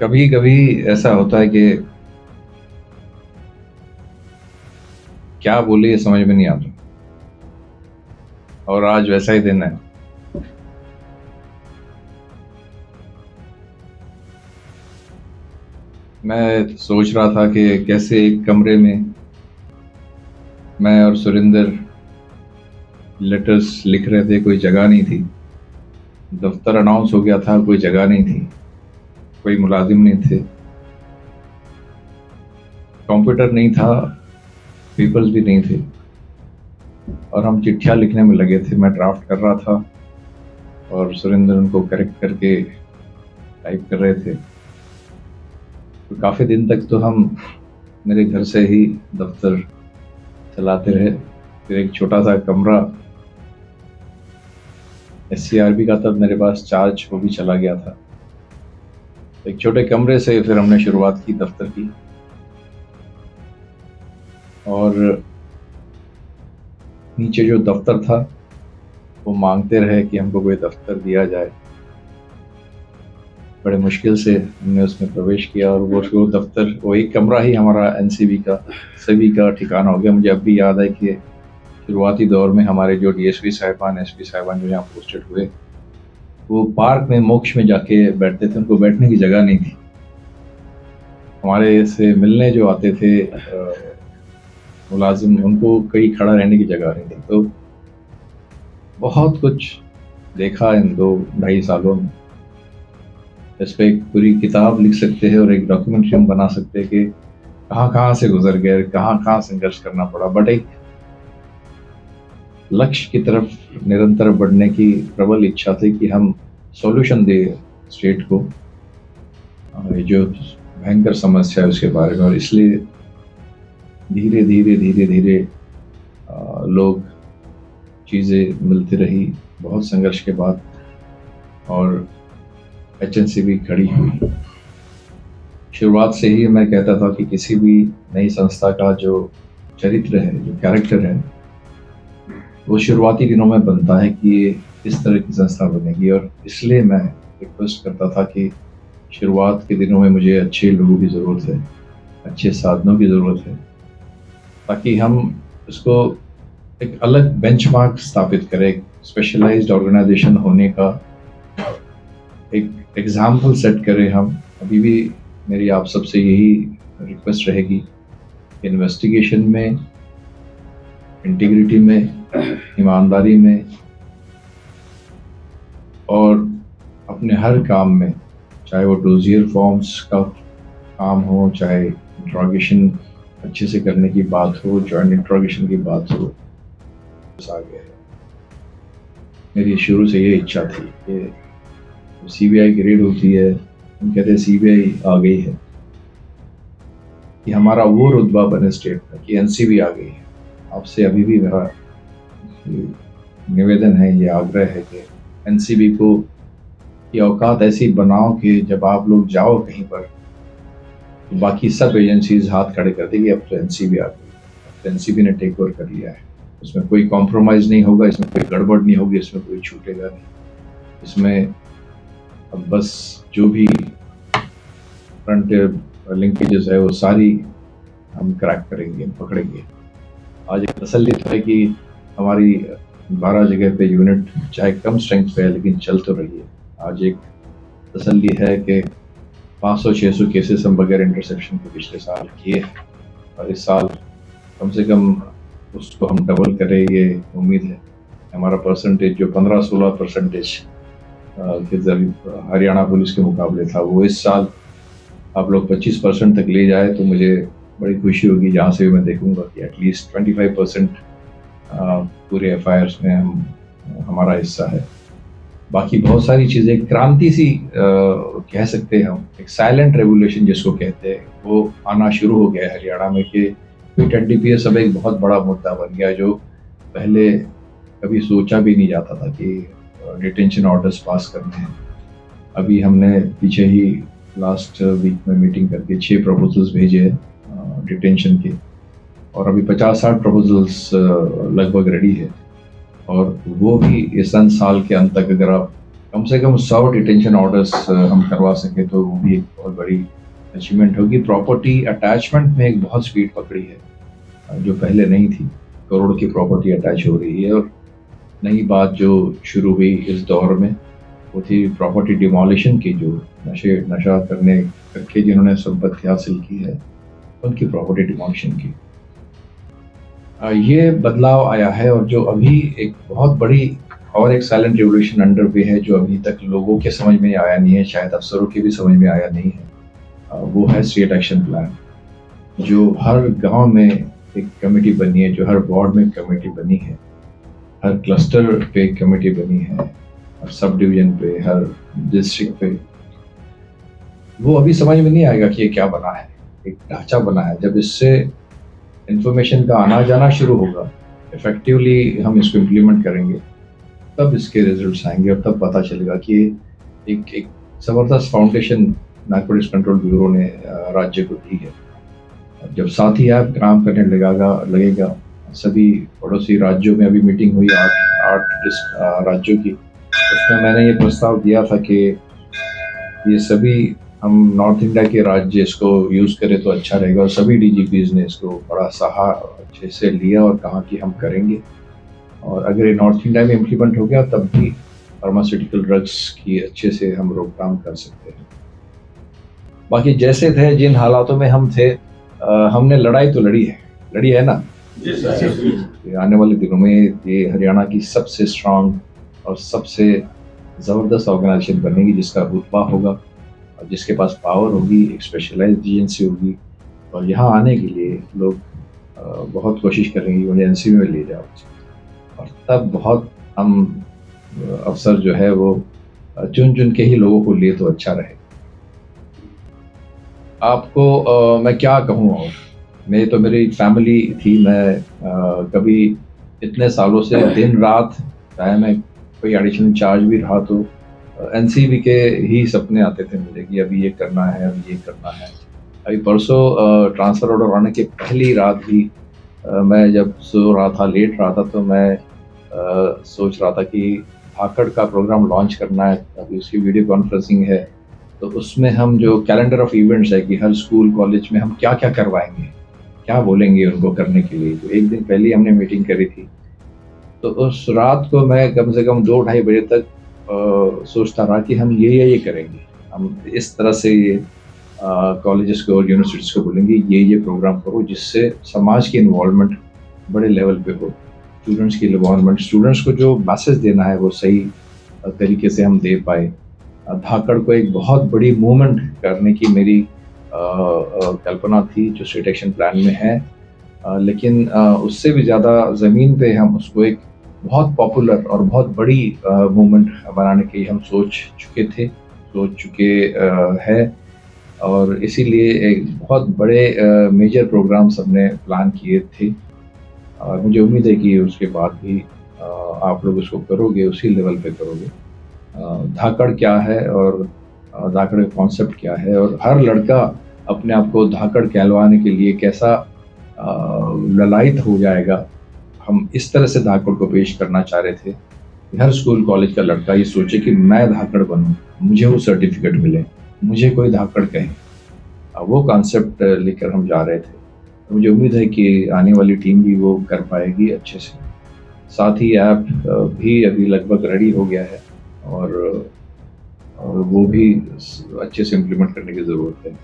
कभी कभी ऐसा होता है कि क्या बोले ये समझ में नहीं आता। और आज वैसा ही दिन है। मैं सोच रहा था कि कैसे एक कमरे में मैं और सुरिंदर लेटर्स लिख रहे थे, कोई जगह नहीं थी। दफ्तर अनाउंस हो गया था, कोई जगह नहीं थी, कोई मुलाजिम नहीं थे, कंप्यूटर नहीं था, पेपर्स भी नहीं थे, और हम चिट्ठियां लिखने में लगे थे। मैं ड्राफ्ट कर रहा था और सुरिंदर उनको करेक्ट करके टाइप कर रहे थे। तो काफ़ी दिन तक तो हम मेरे घर से ही दफ्तर चलाते रहे। फिर एक छोटा सा कमरा SCRB का तब मेरे पास चार्ज, वो भी चला गया था। एक छोटे कमरे से फिर हमने शुरुआत की दफ्तर की। और नीचे जो दफ्तर था वो मांगते रहे कि हमको कोई दफ्तर दिया जाए। बड़े मुश्किल से हमने उसमें प्रवेश किया और वो दफ्तर, वो एक कमरा ही हमारा NCB का सभी का ठिकाना हो गया। मुझे अब भी याद है कि शुरुआती दौर में हमारे जो DSP साहिबान, SP साहिबान जो यहाँ पोस्टेड हुए, वो पार्क में मोक्ष में जाके बैठते थे। उनको बैठने की जगह नहीं थी। हमारे से मिलने जो आते थे मुलाजिम, उनको कहीं खड़ा रहने की जगह नहीं थी। तो बहुत कुछ देखा इन 2-2.5 सालों में। इस पर एक पूरी किताब लिख सकते हैं और एक डॉक्यूमेंट्री हम बना सकते हैं कि कहाँ कहाँ से गुजर गए, कहाँ कहाँ संघर्ष करना पड़ा। बट एक लक्ष्य की तरफ निरंतर बढ़ने की प्रबल इच्छा थी कि हम सॉल्यूशन दे स्टेट को, ये जो भयंकर समस्या है उसके बारे में। और इसलिए धीरे धीरे धीरे धीरे लोग चीज़ें मिलती रही बहुत संघर्ष के बाद, और HNCB खड़ी हुई। शुरुआत से ही मैं कहता था कि किसी भी नई संस्था का जो चरित्र है, जो कैरेक्टर है, वो शुरुआती दिनों में बनता है कि ये इस तरह की संस्था बनेगी। और इसलिए मैं रिक्वेस्ट करता था कि शुरुआत के दिनों में मुझे अच्छे लोगों की ज़रूरत है, अच्छे साधनों की ज़रूरत है, ताकि हम इसको एक अलग बेंचमार्क स्थापित करें, एक स्पेशलाइज्ड ऑर्गेनाइजेशन होने का एक एग्जाम्पल सेट करें हम। अभी भी मेरी आप सबसे यही रिक्वेस्ट रहेगी, इन्वेस्टिगेशन में, इंटीग्रिटी में, ईमानदारी में, और अपने हर काम में, चाहे वो डोजियर फॉर्म्स का काम हो, चाहे इंट्रोगेशन अच्छे से करने की बात हो, जॉइंट इंट्रोगेशन की बात हो, आ गया है। मेरी शुरू से ये इच्छा थी कि CBI की रेड होती है, हम कहते हैं CBI आ गई है, कि हमारा वो रुतबा बने स्टेट का कि NCB आ गई है। आपसे अभी भी मेरा निवेदन है, ये आग्रह है कि NCB को ये औकात ऐसी बनाओ कि जब आप लोग जाओ कहीं पर तो बाकी सब एजेंसीज हाथ खड़े कर देंगे, अब तो NCB आ गई, अब तो NCB ने टेक ओवर कर लिया है। इसमें कोई कॉम्प्रोमाइज़ नहीं होगा, इसमें कोई गड़बड़ नहीं होगी, इसमें कोई छूटेगा नहीं। इसमें अब बस जो भी फ्रंट लिंकेजेस है वो सारी हम क्रैक करेंगे, पकड़ेंगे। आज एक तसल्ली तो है कि हमारी 12 जगह पे यूनिट चाहे कम स्ट्रेंथ पे है लेकिन चल तो रही है। आज एक तसल्ली है कि 500-600 केसेस हम बगैर इंटरसेप्शन के पिछले साल किए हैं, और इस साल कम से कम उसको हम डबल करें, ये उम्मीद है। हमारा परसेंटेज जो 15-16% के हरियाणा पुलिस के मुकाबले था, वो इस साल आप लोग 25% तक ले जाए तो मुझे बड़ी खुशी होगी। जहाँ से भी मैं देखूंगा कि एटलीस्ट 25% पूरे FIRs में हमारा हिस्सा है। बाकी बहुत सारी चीज़ें, क्रांति सी कह सकते हैं हम, एक साइलेंट रेवोल्यूशन जिसको कहते हैं, वो आना शुरू हो गया है हरियाणा में कि NDPS अब एक बहुत बड़ा मुद्दा बन गया, जो पहले कभी सोचा भी नहीं जाता था कि डिटेंशन ऑर्डर्स पास करने हैं। अभी हमने पीछे ही लास्ट वीक में मीटिंग करके 6 प्रपोजल्स भेजे हैं डिटेंशन के, और अभी 50-60 प्रपोजल्स लगभग रेडी है। और वो भी इस साल के अंत तक अगर आप कम से कम 100 डिटेंशन ऑर्डर्स हम करवा सके तो वो भी एक बहुत बड़ी अचीवमेंट होगी। प्रॉपर्टी अटैचमेंट में एक बहुत स्पीड पकड़ी है जो पहले नहीं थी। करोड़ की प्रॉपर्टी अटैच हो रही है। और नई बात जो शुरू हुई इस दौर में वो थी प्रॉपर्टी डिमोलिशन की, जो नशा करके जिन्होंने संपत्ति हासिल की है उनकी प्रॉपर्टी डिमोलिशन की। ये बदलाव आया है और जो अभी एक बहुत बड़ी और एक साइलेंट रिवोल्यूशन अंडर वे है जो अभी तक लोगों के समझ में आया नहीं है, शायद अफसरों के भी समझ में आया नहीं है। वो है स्टेट एक्शन प्लान, जो हर गांव में एक कमेटी बनी है, जो हर वार्ड में कमेटी बनी है, हर क्लस्टर पे कमेटी बनी है, हर सब डिवीजन पे, हर डिस्ट्रिक्ट पे। वो अभी समझ में नहीं आएगा कि ये क्या बना है, एक ढांचा बना है। जब इससे इंफॉर्मेशन का आना जाना शुरू होगा, इफेक्टिवली हम इसको इम्प्लीमेंट करेंगे, तब इसके रिजल्ट्स आएंगे और तब पता चलेगा कि एक ज़बरदस्त फाउंडेशन नारकोटिक्स कंट्रोल ब्यूरो ने राज्य को दी है। जब साथ ही ऐप काम करने लगेगा सभी पड़ोसी राज्यों में। अभी मीटिंग हुई 8 राज्यों की, उसमें मैंने ये प्रस्ताव दिया था कि ये सभी हम नॉर्थ इंडिया के राज्य इसको यूज़ करें तो अच्छा रहेगा। और सभी डीजीपीज ने इसको बड़ा सहा अच्छे से लिया और कहा कि हम करेंगे। और अगर ये नॉर्थ इंडिया में इम्प्लीमेंट हो गया तब भी फार्मास्यूटिकल ड्रग्स की अच्छे से हम रोकथाम कर सकते हैं। बाकी जैसे थे, जिन हालातों में हम थे, हमने लड़ाई तो लड़ी है ना। आने वाले दिनों में ये हरियाणा की सबसे स्ट्रांग और सबसे ज़बरदस्त ऑर्गेनाइजेशन बनेगी, जिसका रुतबा होगा और जिसके पास पावर होगी, एक स्पेशलाइज्ड एजेंसी होगी। और यहाँ आने के लिए लोग बहुत कोशिश करेंगे उन्हें एनसी में ले जाओ, और तब बहुत हम अफसर जो है वो चुन के ही लोगों को लिए तो अच्छा रहे। आपको मैं क्या कहूँ, और मेरी फैमिली थी। मैं कभी इतने सालों से दिन रात, चाहे मैं कोई एडिशनल चार्ज भी रहा तो एनसीबी के ही सपने आते थे मुझे कि अभी ये करना है, अभी ये करना है। अभी परसों ट्रांसफ़र ऑर्डर आने की पहली रात भी मैं जब सो रहा था, लेट रहा था, तो मैं सोच रहा था कि धाकड़ का प्रोग्राम लॉन्च करना है। अभी उसकी वीडियो कॉन्फ्रेंसिंग है, तो उसमें हम जो कैलेंडर ऑफ इवेंट्स है कि हर स्कूल कॉलेज में हम क्या क्या करवाएंगे, क्या बोलेंगे उनको करने के लिए, तो एक दिन पहले हमने मीटिंग करी थी। तो उस रात को मैं कम से कम 2-2:30 बजे तक सोचता रहा कि हम ये करेंगे, हम इस तरह से ये कॉलेजेस को और यूनिवर्सिटीज़ को बोलेंगे ये प्रोग्राम करो, जिससे समाज की इन्वॉल्वमेंट बड़े लेवल पे हो, स्टूडेंट्स की इन्वॉल्वमेंट, स्टूडेंट्स को जो मैसेज देना है वो सही तरीके से हम दे पाए। धाकड़ को एक बहुत बड़ी मूवमेंट करने की मेरी कल्पना थी जो स्टेट एक्शन प्लान में है, लेकिन उससे भी ज़्यादा ज़मीन पे हम उसको एक बहुत पॉपुलर और बहुत बड़ी मूवमेंट बनाने की हम सोच चुके हैं। और इसीलिए एक बहुत बड़े मेजर प्रोग्राम्स हमने प्लान किए थे, और मुझे उम्मीद है कि उसके बाद भी आप लोग उसको करोगे, उसी लेवल पे करोगे। धाकड़ क्या है और धाकड़ का कॉन्सेप्ट क्या है, और हर लड़का अपने आप को धाकड़ कहलवाने के लिए कैसा ललायत हो जाएगा। हम इस तरह से धाकड़ को पेश करना चाह रहे थे कि हर स्कूल कॉलेज का लड़का ये सोचे कि मैं धाकड़ बनूं, मुझे वो सर्टिफिकेट मिले, मुझे कोई धाकड़ कहे। वो कॉन्सेप्ट लेकर हम जा रहे थे। तो मुझे उम्मीद है कि आने वाली टीम भी वो कर पाएगी अच्छे से। साथ ही ऐप भी अभी लगभग रेडी हो गया है, और वो भी अच्छे से इम्प्लीमेंट करने की ज़रूरत है।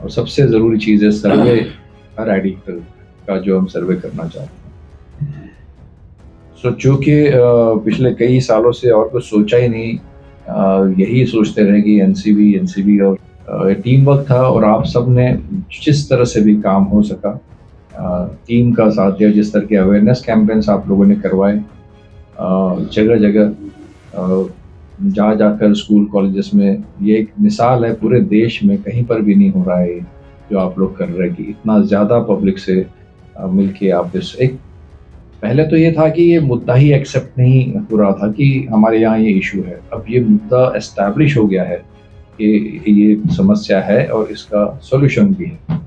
और सबसे ज़रूरी चीज़ है सर्वे, हर एडिक्टर का जो हम सर्वे करना चाहते हैं। चूँकि पिछले कई सालों से और कुछ सोचा ही नहीं, यही सोचते रहे कि एनसीबी और टीम वर्क था, और आप सब ने जिस तरह से भी काम हो सका टीम का साथ दिया। जिस तरह के अवेयरनेस कैंपेन्स आप लोगों ने करवाए जगह जगह जा जाकर स्कूल कॉलेजेस में, ये एक मिसाल है, पूरे देश में कहीं पर भी नहीं हो रहा है जो आप लोग कर रहे हैं कि इतना ज़्यादा पब्लिक से मिलके आप इस एक, पहले तो ये था कि ये मुद्दा ही एक्सेप्ट नहीं हो रहा था कि हमारे यहाँ ये इशू है। अब ये मुद्दा एस्टैब्लिश हो गया है कि ये समस्या है और इसका सॉल्यूशन भी है।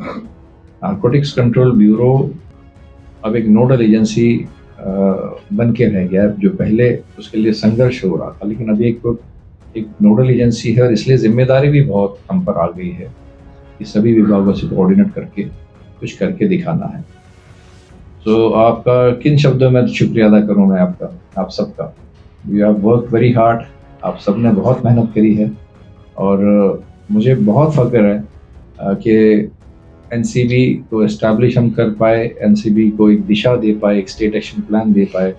नारकोटिक्स कंट्रोल ब्यूरो अब एक नोडल एजेंसी बन के रह गया है, जो पहले उसके लिए संघर्ष हो रहा था, लेकिन अभी एक नोडल एजेंसी है और इसलिए जिम्मेदारी भी बहुत हम पर आ गई है कि सभी विभागों से कोऑर्डिनेट करके कुछ करके दिखाना है। तो आपका किन शब्दों में शुक्रिया अदा करूं मैं आपका, आप सबका। You have work very hard, आप सब ने बहुत मेहनत करी है और मुझे बहुत फख्र है कि एनसीबी को एस्टैब्लिश हम कर पाए, एनसीबी को एक दिशा दे पाए, एक स्टेट एक्शन प्लान दे पाए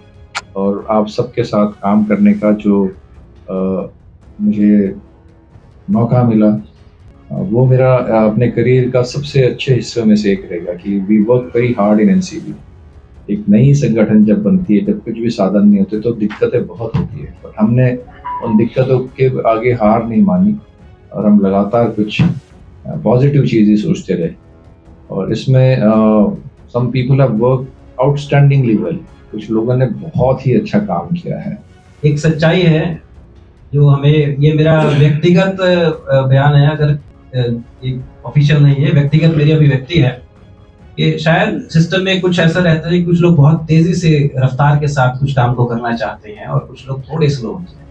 और आप सबके साथ काम करने का जो मुझे मौका मिला वो मेरा अपने करियर का सबसे अच्छे हिस्सों में से एक रहेगा कि we work very hard in NCB. एक नई संगठन जब बनती है, जब कुछ भी साधन नहीं होते तो दिक्कतें बहुत होती है, पर हमने उन दिक्कतों के आगे हार नहीं मानी और हम लगातार कुछ पॉजिटिव चीज़ें सोचते रहे और इसमें some people have work outstandingly well. कुछ लोगों ने बहुत ही अच्छा काम किया है। एक सच्चाई है जो हमें, ये मेरा व्यक्तिगत बयान है, अगर एक ऑफिशियल नहीं है, व्यक्तिगत मेरी अभिव्यक्ति है कि शायद सिस्टम में कुछ ऐसा रहता है कि कुछ लोग बहुत तेजी से रफ्तार के साथ कुछ काम को करना चाहते हैं और कुछ लोग थोड़े स्लो होते हैं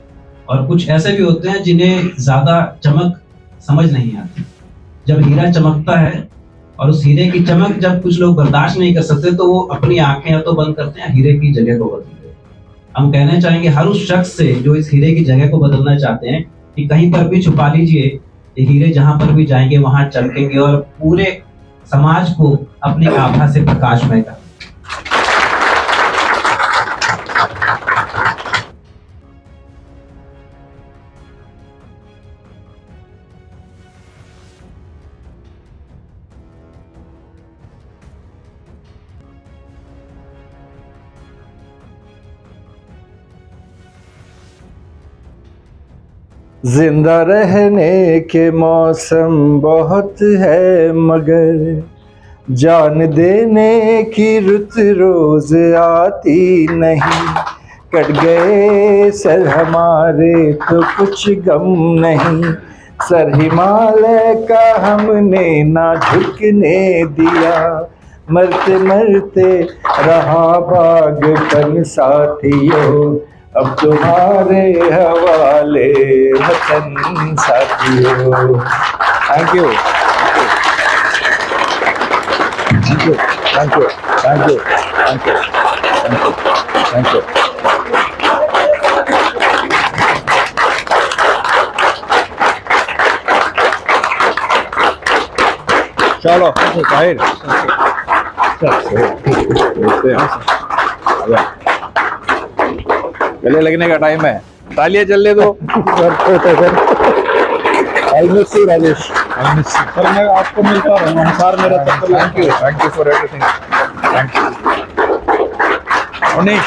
और कुछ ऐसे भी होते हैं जिन्हें ज्यादा चमक समझ नहीं आती। जब हीरा चमकता है और उस हीरे की चमक जब कुछ लोग बर्दाश्त नहीं कर सकते तो वो अपनी आंखें या तो बंद करते हैं, हीरे की जगह को बदलते हैं। हम कहना चाहेंगे हर उस शख्स से जो इस हीरे की जगह को बदलना चाहते हैं कि कहीं पर भी छुपा लीजिए, ये हीरे जहां पर भी जाएंगे वहां चमकेंगे और पूरे समाज को अपनी आभा से प्रकाशमय कर। जिंदा रहने के मौसम बहुत है मगर जान देने की रुत रोज आती नहीं। कट गए सर हमारे तो कुछ गम नहीं, सर हिमालय का हमने ना झुकने दिया। मरते मरते रहा बागपन साथियों, अब तुम्हारे हवाले वतन साथियों। Thank you, thank you, thank you, thank you, thank you, thank you. चलो बाहर गले लगने का टाइम है, तालियां चल ले दो। राजेश, सर मैं आपको मिलता रहूँगा सर, मेरा thank you for everything, thank you. Manish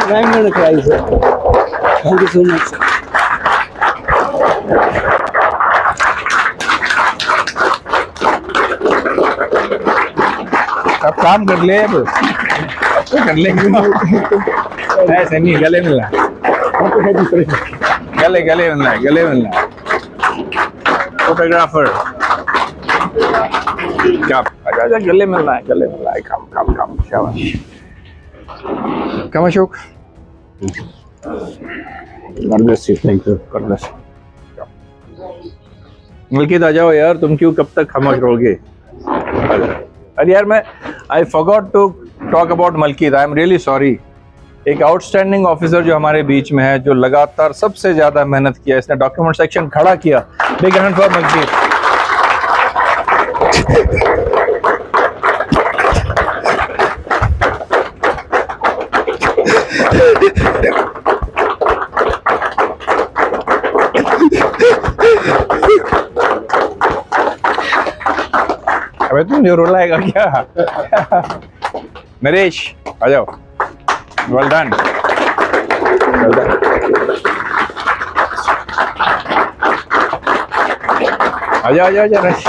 I'm going to cry, sir. Thank you so much, sir. अब काम कर ले, अब तो कर ले। ऐसे नहीं, गले मिलना, गले गले मिलना है, गले मिलना है। फोटोग्राफर क्या, आजा गले मिलना है, गले मिलना है। काम काम काम, शाबाश। कम Ashok, God bless you, thank you, God bless you। Malkit आ जाओ यार, तुम क्यों कब तक खामोश रहोगे? अरे यार मैं I forgot to talk about Malkit, I am really sorry. एक आउटस्टैंडिंग ऑफिसर जो हमारे बीच में है, जो लगातार सबसे ज्यादा मेहनत किया, इसने डॉक्यूमेंट सेक्शन खड़ा किया। Big hand for Malkit. अबे तुम जो रुलाएगा क्या? नरेश आ जाओ, वेल डन, वेल डन। आजा आजा आजा नरेश।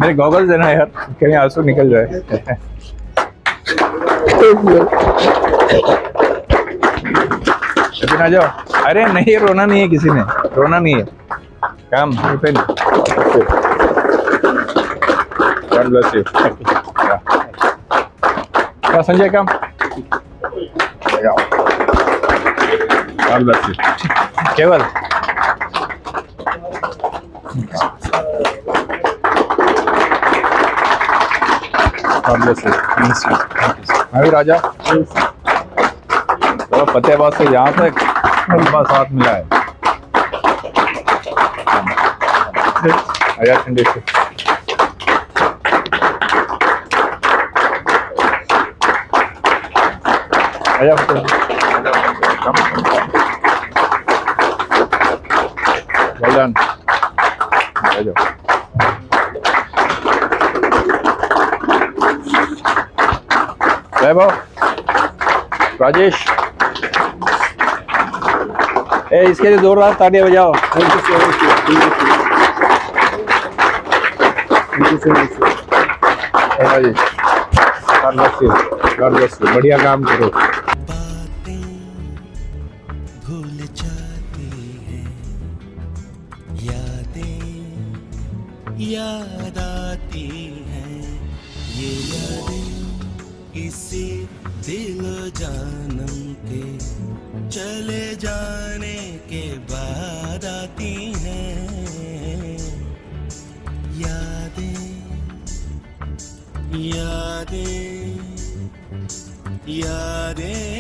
मेरे गॉगल्स देना यार, कहीं आंसू निकल जाए। आ जाओ। अरे नहीं, रोना नहीं है, किसी ने रोना नहीं है। काम open. God bless you. Yeah, Sanjay काम। God bless you. केवल God bless you. मैं भी राजा। तो फतेहाबाद से यहाँ तक लंबा साथ मिला है। आजा ठंडे से। आजा well done. आजा। वैभव, राजेश, इसके लिए जोरदार तालियां बजाओ। God bless you. बढ़िया काम करो। बातें भूल जाती हैं, यादें याद आती हैं, ये यादें किसी दिल जानम के चले जाने के बाद आती हैं। यादें यादें यादें